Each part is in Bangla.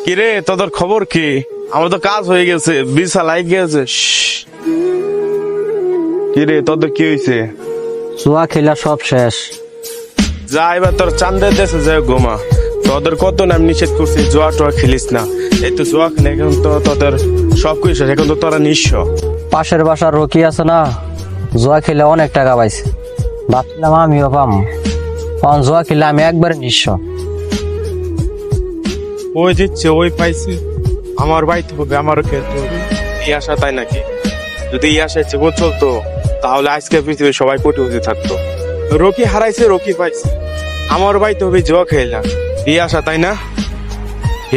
কিরে তোদের খবর কি? আমার তো কাজ হয়ে গেছে, বিছা লাগ গেছে। কিরে তোদের কি হয়েছে? জুয়া খেলা সব শেষ। যা এবার তোর চান্দের দেশে যায় ঘুমা। তোদের কত নাম নিষেধ করছি জুয়া টুয়া খেলিস না। এই তো জুয়া খেলে এখন তো তোদের সবকিছু শেষ, এখন তো তোরা নিঃস্ব। পাশের বাসার রকি আছে না, জুয়া খেলে অনেক টাকা পাইছে, ভাবছিলাম আমিও পাম। কারণ জুয়া খেলে আমি একবার নিঃস্ব। ওই দিচ্ছে ওই পাইছে, আমার বাইতে হবে, আমারও খেলতে হবে। এই আশা তাই নাকি? যদি এই আশায় জীবন চলতো তাহলে আজকে পৃথিবীর সবাই কোটিপতি থাকতো। রকি হারাইছে, রকি পাইছে, আমার বাইতে হবে জুয়া খেলা। এই আশা তাই না?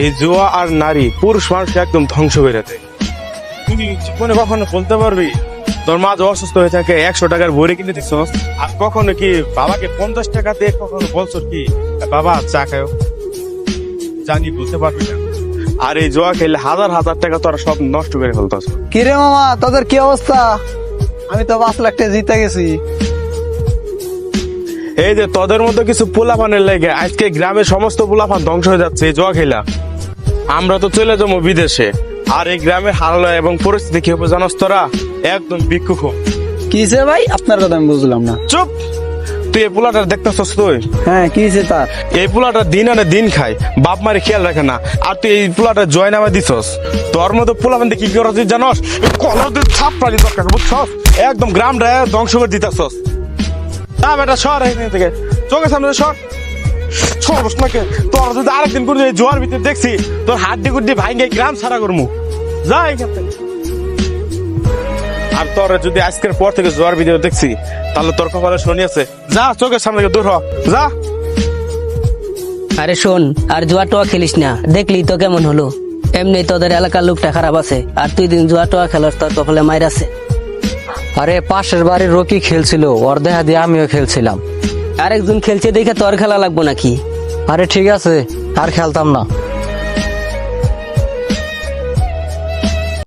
এই জুয়া আর নারী পুরুষ মানুষকে একদম ধ্বংস করে দেয়। তুই জীবনে কখনো বলতে পারবি তোর মা যে অসুস্থ হয়ে থাকে 100 টাকার বড়ি কিনে দিচ্ছ, আর কখনো কি বাবাকে 50 টাকা দিয়ে কখনো বলছো কি বাবা চা খাও? জানি বলতে পারবি না। আর এই জুয়া খেলে হাজার হাজার টাকা তোরা সব নষ্ট করে ফেলতেছ। কিরে মামা, তোদের কি অবস্থা? আমি তো 5 লাখ টাকা জিতে গেছি। এই যে তোদের মতো কিছু পোলাপানের লেগে আজকে গ্রামের সমস্ত পোলাপান ধ্বংস হয়ে যাচ্ছে এই জুয়া খেলা। আমরা তো চলে যাবো বিদেশে, আর এই গ্রামের হাল এবং পরিস্থিতি কি হবে জানোস তোরা? একদম ভিক্ষুক। কিসে ভাই? আপনার কথা আমি বুঝলাম না। চুপ! তুই এই পোলাটা দেখতেছস? তুই হ্যাঁ, কিসে তার? এই পোলাটা দিন আনে দিন খায়, বাপ মারে খেয়াল রাখে না, আর তুই এই পোলাটা জয় নামে দিছস। তোর মতো পোলাপান কি করা তুই জানস? কলদের ছাপ পালি দরকার, বুঝছস? একদম গ্রামটা ধ্বংস করে দিতেছস। তা বেটা সর এখান থেকে, চোখের সামনে সর। সরস নাকি? তোর যদি আরেকদিন করে জোয়ার ভিতরে দেখছি তোর হাড্ডি গুড্ডি ভাঙ্গে গ্রাম ছাড়া করমু। যা এখান থেকে। আর তোর যদি আজকের পর থেকে জোয়ার ভিডিও দেখছি তাহলে তোর কপালে শনি আছে। যা চোখের সামনে থেকে দূর হ, যা। আরে শোন, আর জুয়া টোয়া খেলিস না, দেখলি তো কেমন হলো। এমনি তোদের এলাকার লোকটা খারাপ আছে, আর তুই দিন জুয়া টোয়া খেলার তোর কপালে মাইর আছে। আরে পাশের বাড়ির রকি খেলছিল, ওর দেখা দিয়ে আমিও খেলছিলাম। আরেকজন খেলছে দেখে তোর খেলা লাগবো নাকি? আরে ঠিক আছে, আর খেলতাম না।